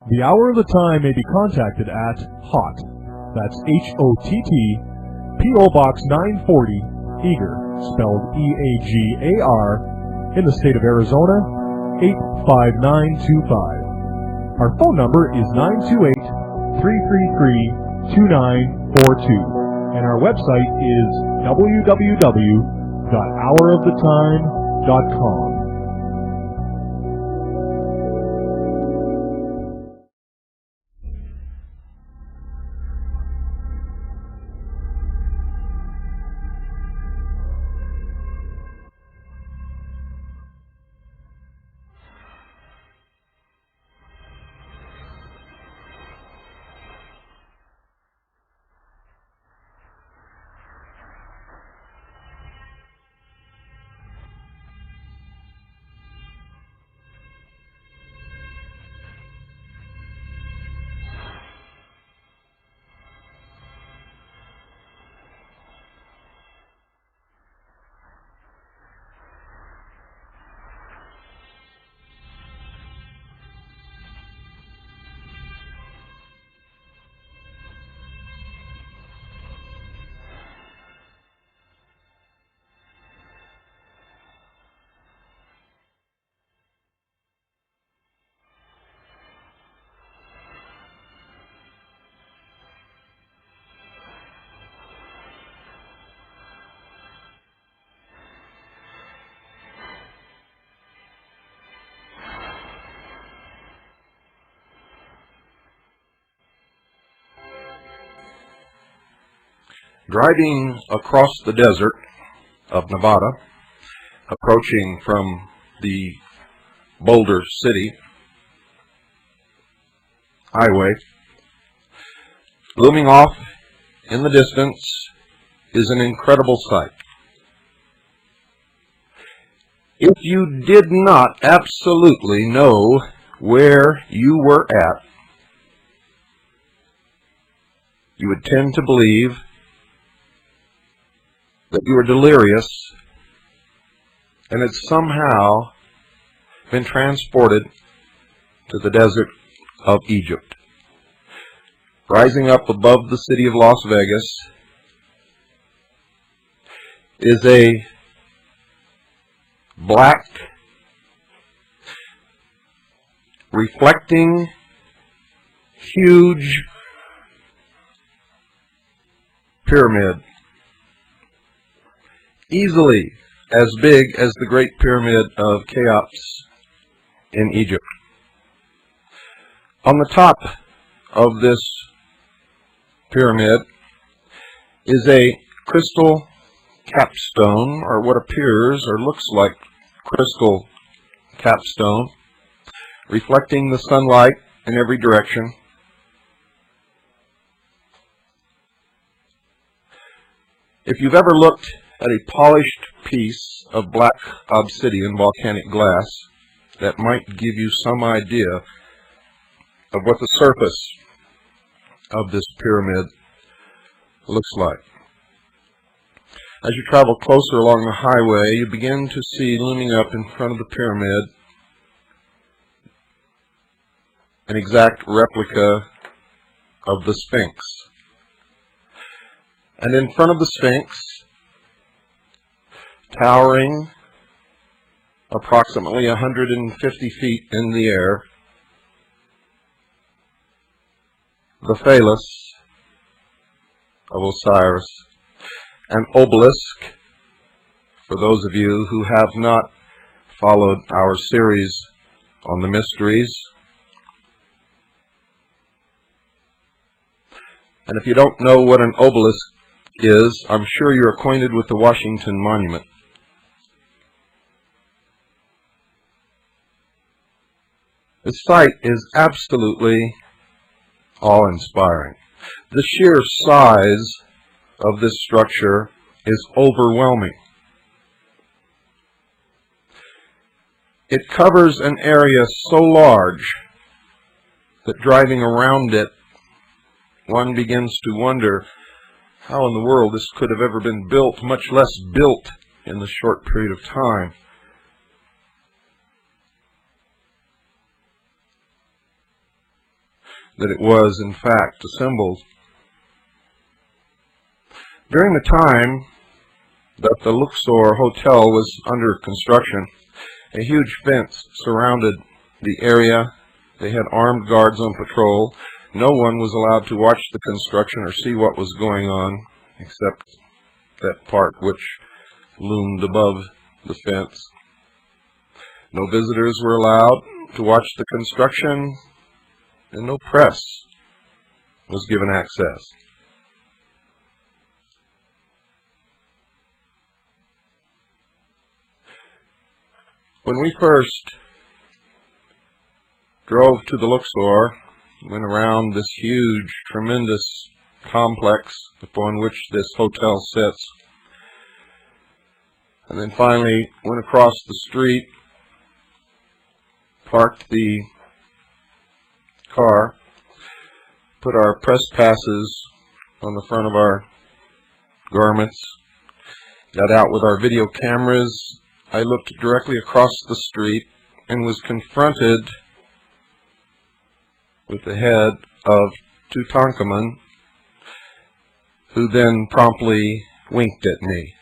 The Hour of the Time may be contacted at HOTT, that's H-O-T-T, P.O. Box 940, Eagar, spelled E-A-G-A-R, in the state of Arizona, 85925. Our phone number is 928-333-2942, and our website is www.houroftheTime.com. Driving across the desert of Nevada, approaching from the Boulder City highway, looming off in the distance is an incredible sight. If you did not absolutely know where you were at, you would tend to believe that you are delirious and had somehow been transported to the desert of Egypt. Rising up above the city of Las Vegas is a black, reflecting, huge pyramid, easily as big as the Great Pyramid of Cheops in Egypt. On the top of this pyramid is a crystal capstone, or what appears or looks like crystal capstone, reflecting the sunlight in every direction. If you've ever looked at a polished piece of black obsidian volcanic glass, that might give you some idea of what the surface of this pyramid looks like. As you travel closer along the highway, you begin to see looming up in front of the pyramid an exact replica of the Sphinx. And in front of the Sphinx, towering approximately 150 feet in the air, the phallus of Osiris, an obelisk. For those of you who have not followed our series on the mysteries, and if you don't know what an obelisk is, I'm sure you're acquainted with the Washington Monument. The sight is absolutely awe-inspiring. The sheer size of this structure is overwhelming. It covers an area so large that driving around it, one begins to wonder how in the world this could have ever been built, much less built in the short period of time. that it was, in fact, a symbol. During the time that the Luxor Hotel was under construction, a huge fence surrounded the area. They had armed guards on patrol. No one was allowed to watch the construction or see what was going on, except that part which loomed above the fence. No visitors were allowed to watch the construction, and no press was given access. When we first drove to the Luxor, went around this huge, tremendous complex upon which this hotel sits, and then finally went across the street, parked the car, put our press passes on the front of our garments, got out with our video cameras. I looked directly across the street and was confronted with the head of Tutankhamun, who then promptly winked at me.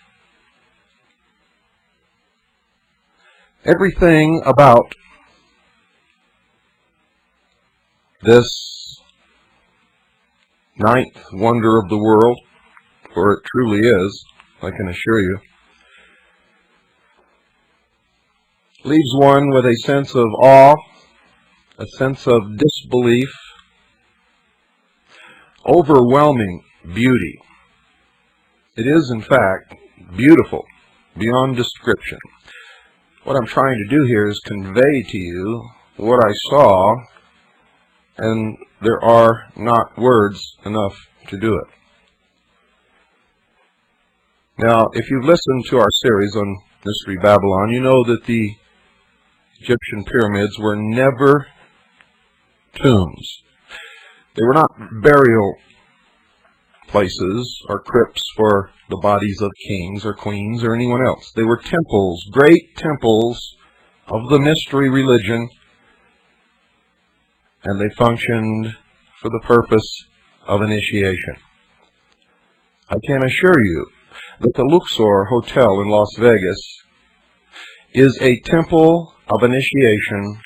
Everything about this ninth wonder of the world, for it truly is, I can assure you, leaves one with a sense of awe, a sense of disbelief, overwhelming beauty. It is, in fact, beautiful beyond description. What I'm trying to do here is convey to you what I saw, and there are not words enough to do it. Now, if you've listened to our series on Mystery Babylon, you know that the Egyptian pyramids were never tombs. They were not burial places or crypts for the bodies of kings or queens or anyone else. They were temples, great temples of the mystery religion, and they functioned for the purpose of initiation. I can assure you that the Luxor Hotel in Las Vegas is a temple of initiation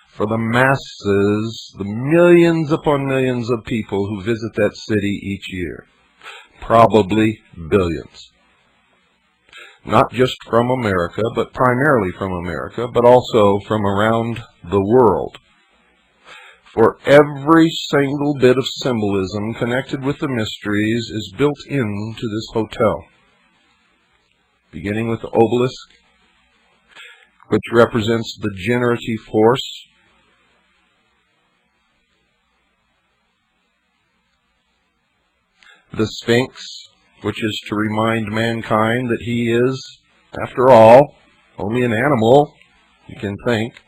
for the masses, the millions upon millions of people who visit that city each year, probably billions. Not just from America, but primarily from America, but also from around the world. For every single bit of symbolism connected with the mysteries is built into this hotel, beginning with the obelisk, which represents the generative force, the Sphinx, which is to remind mankind that he is, after all, only an animal, you can think,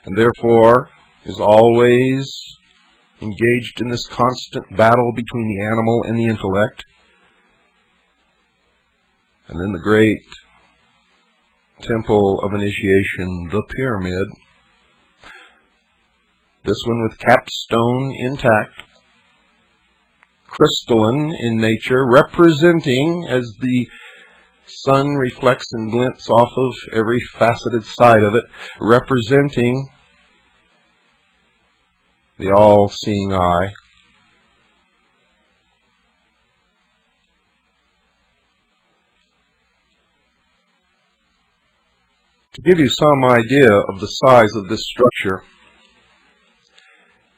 and therefore is always engaged in this constant battle between the animal and the intellect. And then the great temple of initiation, the pyramid, this one with capstone intact, crystalline in nature, representing, as the sun reflects and glints off of every faceted side of it, representing the all-seeing eye. To give you some idea of the size of this structure,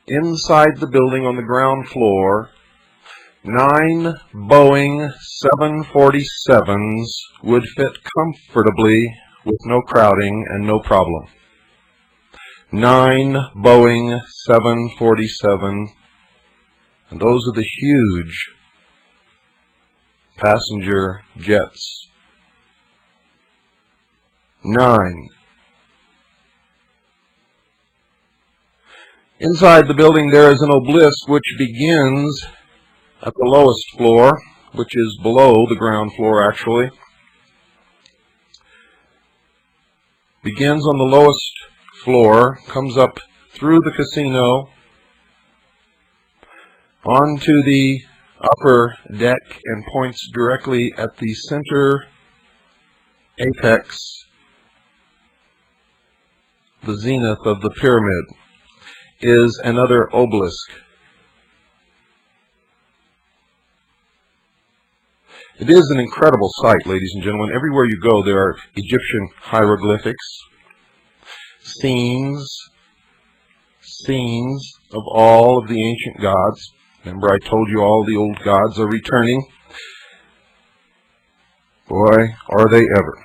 inside the building on the ground floor, 9 Boeing 747s would fit comfortably with no crowding and no problem. 9 Boeing 747, and those are the huge passenger jets. 9. Inside the building there is an obelisk which begins at the lowest floor, which is below the ground floor actually. Begins on the lowest floor, comes up through the casino onto the upper deck and points directly at the center apex, the zenith of the pyramid, is another obelisk. It is an incredible sight, ladies and gentlemen. Everywhere you go, there are Egyptian hieroglyphics, scenes of all of the ancient gods. Remember, I told you all the old gods are returning. Boy, are they ever.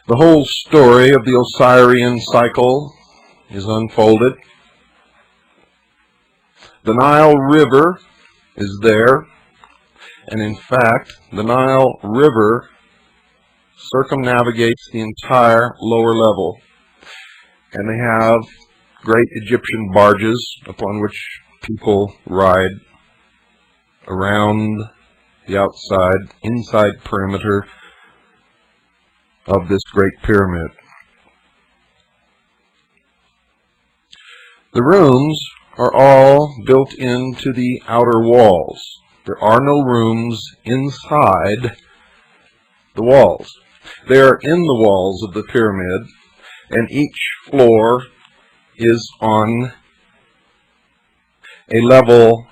The whole story of the Osirian cycle is unfolded. The Nile River is there. And in fact, the Nile River circumnavigates the entire lower level. And they have great Egyptian barges upon which people ride around the inside perimeter of this great pyramid. The rooms are all built into the outer walls. There are no rooms inside the walls. They are in the walls of the pyramid, and each floor is on a level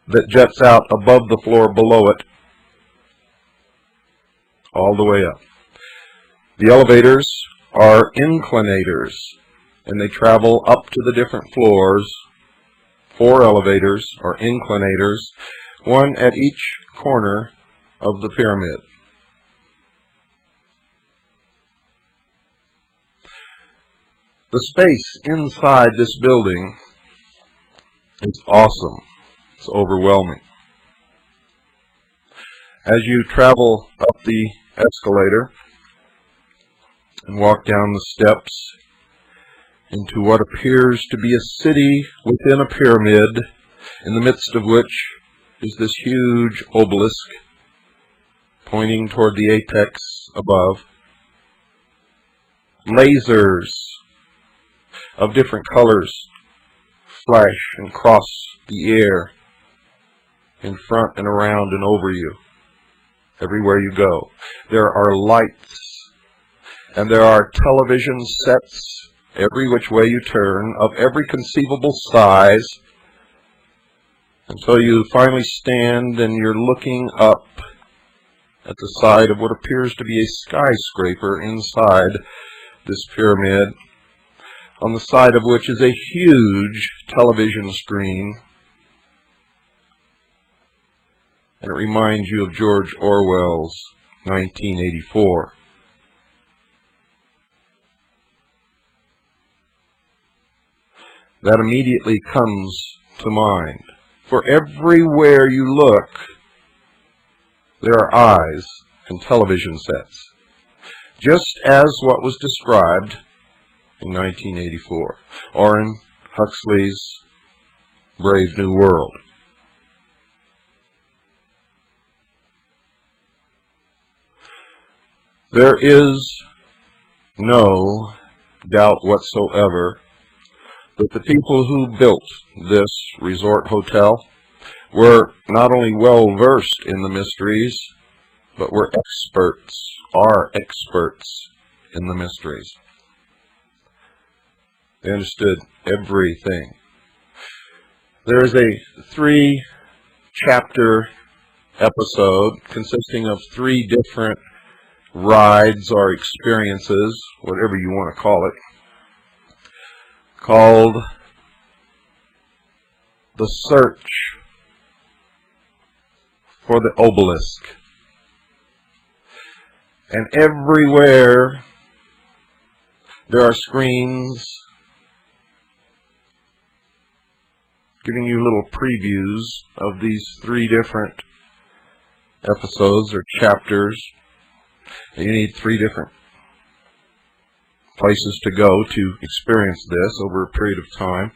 that juts out above the floor below it, all the way up. The elevators are inclinators, and they travel up to the different floors. 4 elevators or inclinators, one at each corner of the pyramid. The space inside this building is awesome. It's overwhelming. As you travel up the escalator and walk down the steps into what appears to be a city within a pyramid, in the midst of which is this huge obelisk pointing toward the apex above. Lasers of different colors flash and cross the air in front and around and over you, everywhere you go. There are lights, and there are television sets every which way you turn, of every conceivable size, until you finally stand and you're looking up at the side of what appears to be a skyscraper inside this pyramid, on the side of which is a huge television screen. And it reminds you of George Orwell's 1984. That immediately comes to mind. For everywhere you look, there are eyes and television sets, just as what was described in 1984, or in Huxley's Brave New World. There is no doubt whatsoever that the people who built this resort hotel were not only well versed in the mysteries, but were are experts in the mysteries. They understood everything. There is a 3-chapter episode consisting of 3 different rides or experiences, whatever you want to call it, called The Search for the Obelisk. And everywhere there are screens giving you little previews of these 3 different episodes or chapters. And you need 3 different places to go to experience this over a period of time.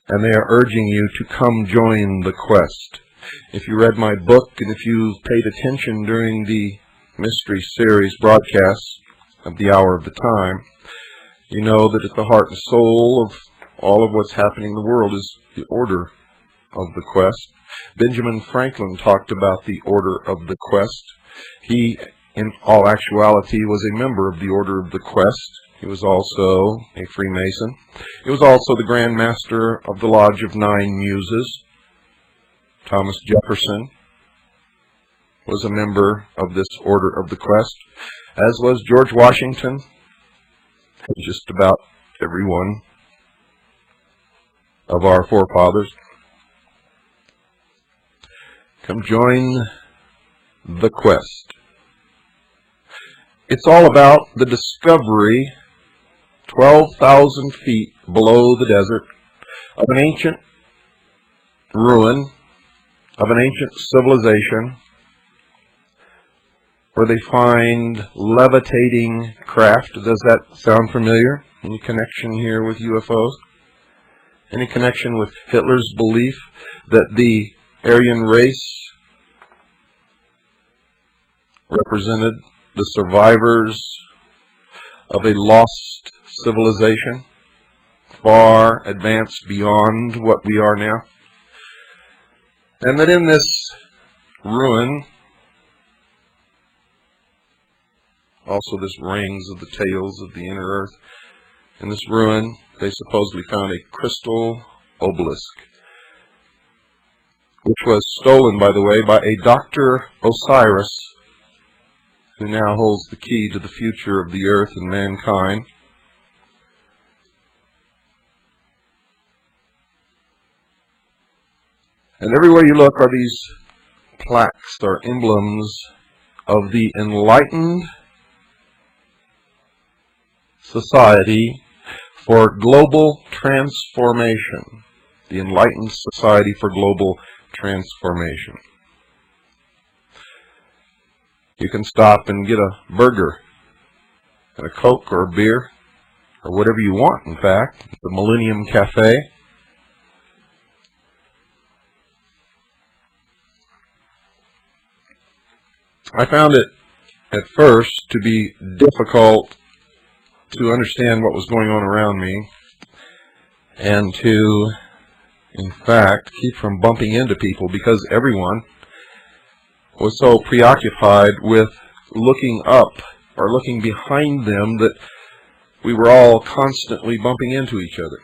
And they are urging you to come join the quest. If you read my book and if you paid attention during the mystery series broadcasts of the Hour of the Time, you know that at the heart and soul of all of what's happening in the world is the order of the quest. Benjamin Franklin talked about the order of the quest. He, in all actuality, was a member of the Order of the Quest. He was also a Freemason. He was also the Grand Master of the Lodge of Nine Muses. Thomas Jefferson was a member of this Order of the Quest, as was George Washington, and just about every one of our forefathers. Come join the quest. It's all about the discovery 12,000 feet below the desert of an ancient ruin, of an ancient civilization, where they find levitating craft. Does that sound familiar? Any connection here with UFOs? Any connection with Hitler's belief that the Aryan race represented the survivors of a lost civilization, far advanced beyond what we are now? And that in this ruin, also this rings of the tails of the inner earth, in this ruin they supposedly found a crystal obelisk, which was stolen, by the way, by a Dr. Osiris, who now holds the key to the future of the earth and mankind. And everywhere you look are these plaques or emblems of the enlightened Society for Global Transformation. The Enlightened Society for Global Transformation. You can stop and get a burger and a Coke or a beer, or whatever you want, in fact, at the Millennium Cafe. I found it at first to be difficult to understand what was going on around me, and to, in fact, keep from bumping into people, because everyone was so preoccupied with looking up or looking behind them that we were all constantly bumping into each other.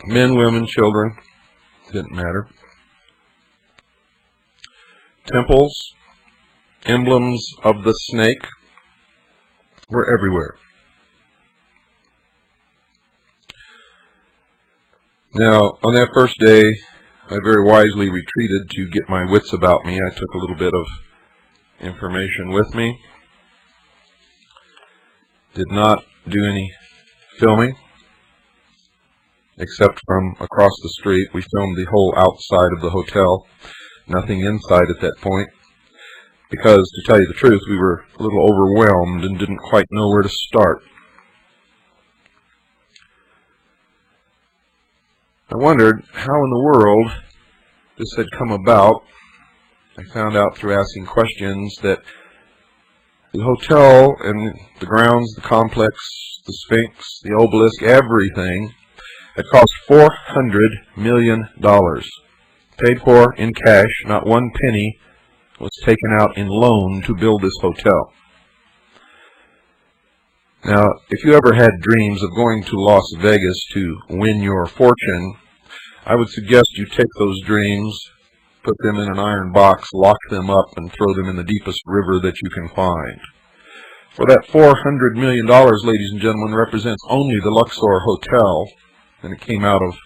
Men, women, children, didn't matter. Temples, emblems of the snake were everywhere. Now, on that first day, I very wisely retreated to get my wits about me. I took a little bit of information with me. Did not do any filming, except from across the street. We filmed the whole outside of the hotel, nothing inside at that point, because, to tell you the truth, we were a little overwhelmed and didn't quite know where to start. I wondered how in the world this had come about. I found out through asking questions that the hotel and the grounds, the complex, the Sphinx, the obelisk, everything had cost $400 million. Paid for in cash, not one penny was taken out in loan to build this hotel. Now, if you ever had dreams of going to Las Vegas to win your fortune, I would suggest you take those dreams, put them in an iron box, lock them up, and throw them in the deepest river that you can find. For that $400 million, ladies and gentlemen, represents only the Luxor Hotel, and it came out of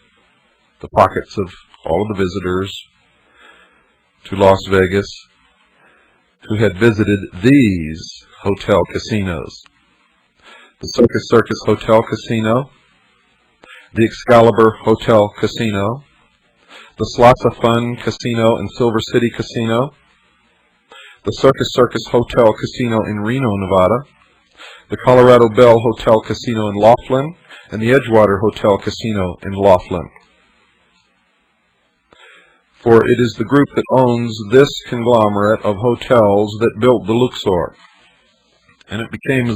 the pockets of all of the visitors to Las Vegas who had visited these hotel casinos: the Circus Hotel Casino, the Excalibur Hotel Casino, the Slots Fun Casino and Silver City Casino, the Circus Hotel Casino in Reno, Nevada, the Colorado Bell Hotel Casino in Laughlin, and the Edgewater Hotel Casino in Laughlin. for it is the group that owns this conglomerate of hotels that built the Luxor. And it became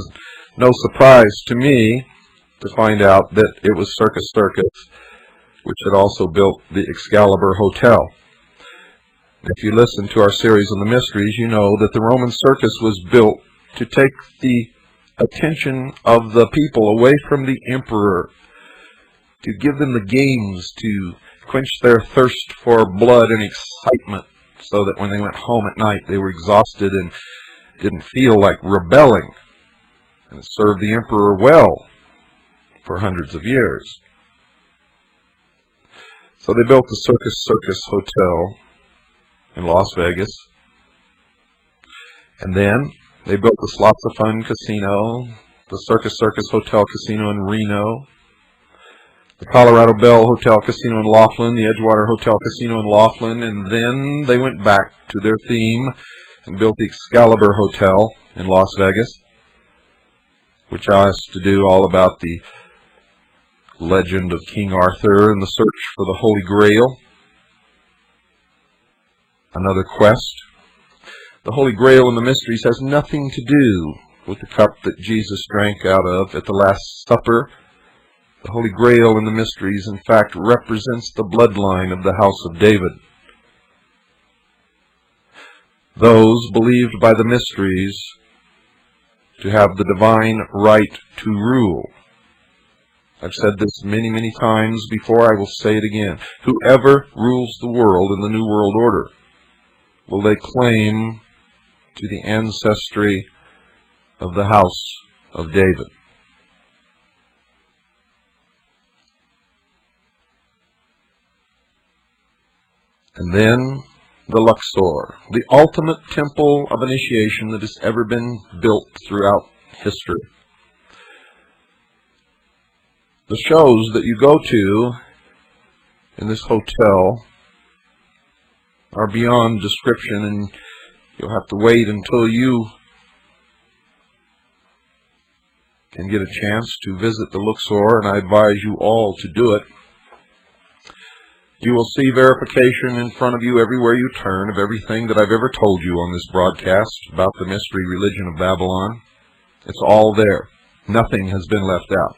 no surprise to me to find out that it was Circus Circus, which had also built the Excalibur Hotel. If you listen to our series on the mysteries, you know that the Roman circus was built to take the attention of the people away from the emperor, to give them the games, to quench their thirst for blood and excitement, so that when they went home at night they were exhausted and didn't feel like rebelling. And it served the emperor well for hundreds of years. So they built the Circus Circus Hotel in Las Vegas. And then they built the Slots of Fun Casino, the Circus Circus Hotel Casino in Reno, the Colorado Bell Hotel Casino in Laughlin, the Edgewater Hotel Casino in Laughlin, and then they went back to their theme and built the Excalibur Hotel in Las Vegas, which has to do all about the legend of King Arthur and the search for the Holy Grail. Another quest. The Holy Grail in the mysteries has nothing to do with the cup that Jesus drank out of at the Last Supper. The Holy Grail in the mysteries, in fact, represents the bloodline of the house of David. Those believed by the mysteries to have the divine right to rule. I've said this many, many times before. I will say it again. Whoever rules the world in the New World Order will lay claim to the ancestry of the house of David. And then the Luxor, the ultimate temple of initiation that has ever been built throughout history. The shows that you go to in this hotel are beyond description, and you'll have to wait until you can get a chance to visit the Luxor, and I advise you all to do it. You will see verification in front of you everywhere you turn of everything that I've ever told you on this broadcast about the mystery religion of Babylon. It's all there. Nothing has been left out.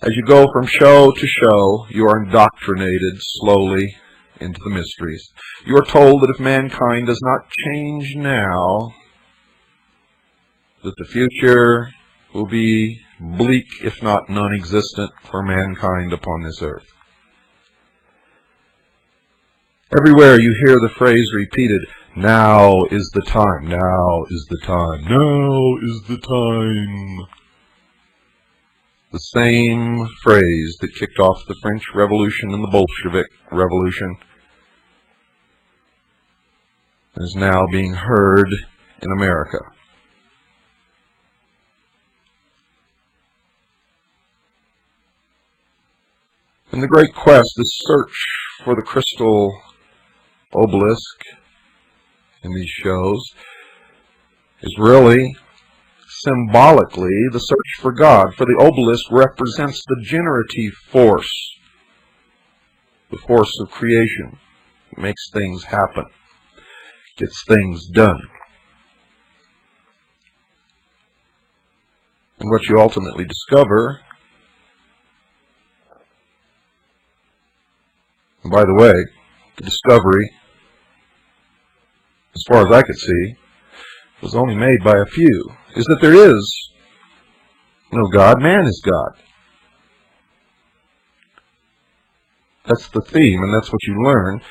As you go from show to show, you are indoctrinated slowly into the mysteries. You are told that if mankind does not change now, that the future will be bleak, if not non-existent, for mankind upon this earth. Everywhere you hear the phrase repeated, "Now is the time, now is the time, now is the time." The same phrase that kicked off the French Revolution and the Bolshevik Revolution is now being heard in America. And the great quest, this search for the crystal obelisk in these shows, is really symbolically the search for God, for the obelisk represents the generative force, the force of creation. It makes things happen, gets things done. And what you ultimately discover, and by the way, the discovery, as far as I could see, was only made by a few, is that there is no God, man is God. That's the theme, and that's what you learn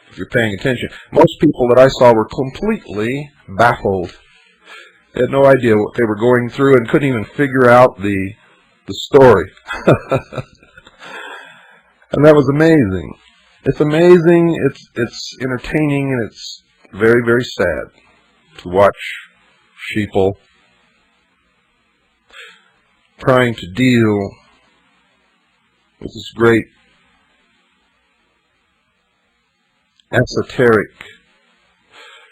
if you're paying attention. Most people that I saw were completely baffled. They had no idea what they were going through and couldn't even figure out the story. And that was amazing. It's amazing, it's entertaining, and it's very, very sad to watch sheeple trying to deal with this great esoteric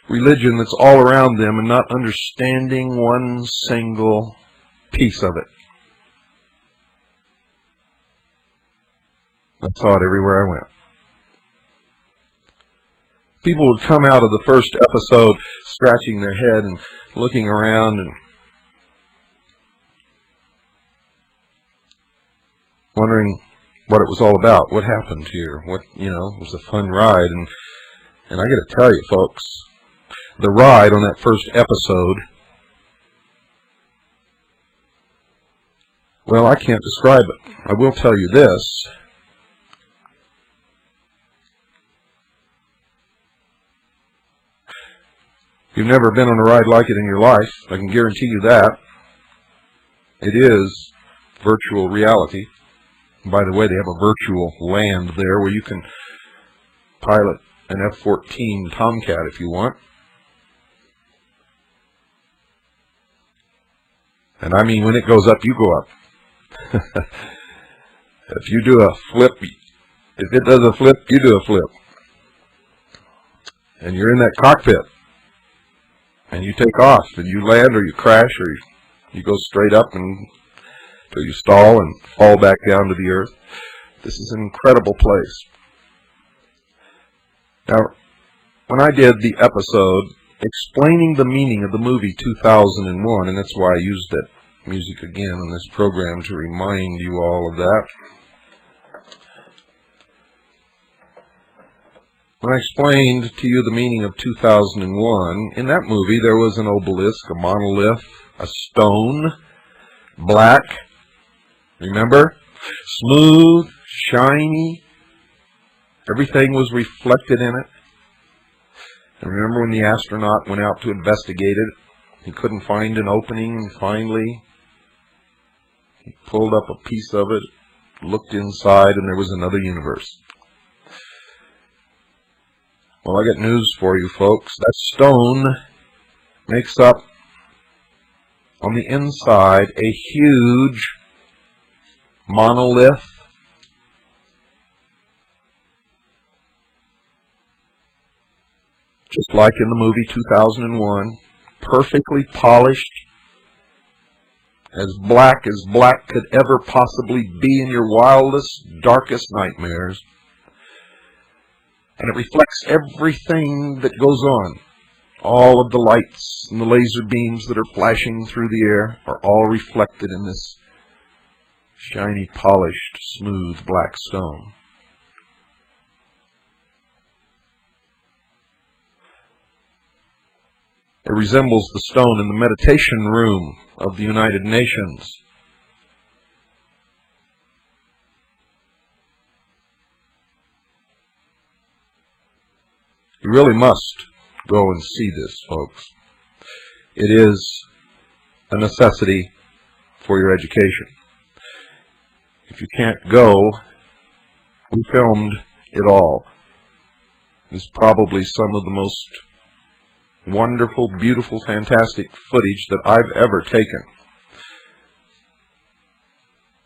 religion that's all around them and not understanding one single piece of it. I saw it everywhere I went. People would come out of the first episode scratching their head and looking around and wondering what it was all about, what happened here, what, it was a fun ride. And I got to tell you, folks, the ride on that first episode, well, I can't describe it. I will tell you this. If you've never been on a ride like it in your life, I can guarantee you that. It is virtual reality. And by the way, they have a virtual land there where you can pilot an F-14 Tomcat if you want. And I mean, when it goes up, you go up. If you do a flip, if it does a flip, you do a flip. And you're in that cockpit. And you take off, and you land, or you crash, or you go straight up until you stall and fall back down to the earth. This is an incredible place. Now, when I did the episode explaining the meaning of the movie 2001, and that's why I used that music again in this program to remind you all of that. When I explained to you the meaning of 2001, in that movie there was an obelisk, a monolith, a stone, black, remember? Smooth, shiny, everything was reflected in it. And remember when the astronaut went out to investigate it, he couldn't find an opening, and finally he pulled up a piece of it, looked inside, and there was another universe. Well, I got news for you, folks. That stone makes up, on the inside, a huge monolith. Just like in the movie 2001, perfectly polished, as black could ever possibly be in your wildest, darkest nightmares. And it reflects everything that goes on. All of the lights and the laser beams that are flashing through the air are all reflected in this shiny, polished, smooth black stone. It resembles the stone in the meditation room of the United Nations. You really must go and see this, folks. It is a necessity for your education. If you can't go, we filmed it all. It's probably some of the most wonderful, beautiful, fantastic footage that I've ever taken.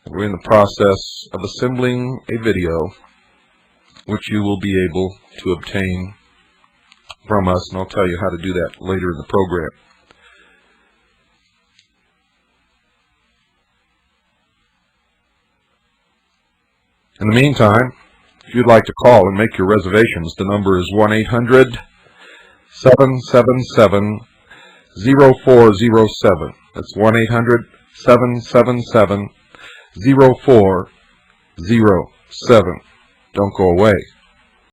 We're in the process of assembling a video which you will be able to obtain from us, and I'll tell you how to do that later in the program. In the meantime, if you'd like to call and make your reservations, the number is 1-800-777-0407. That's 1-800-777-0407. Don't go away.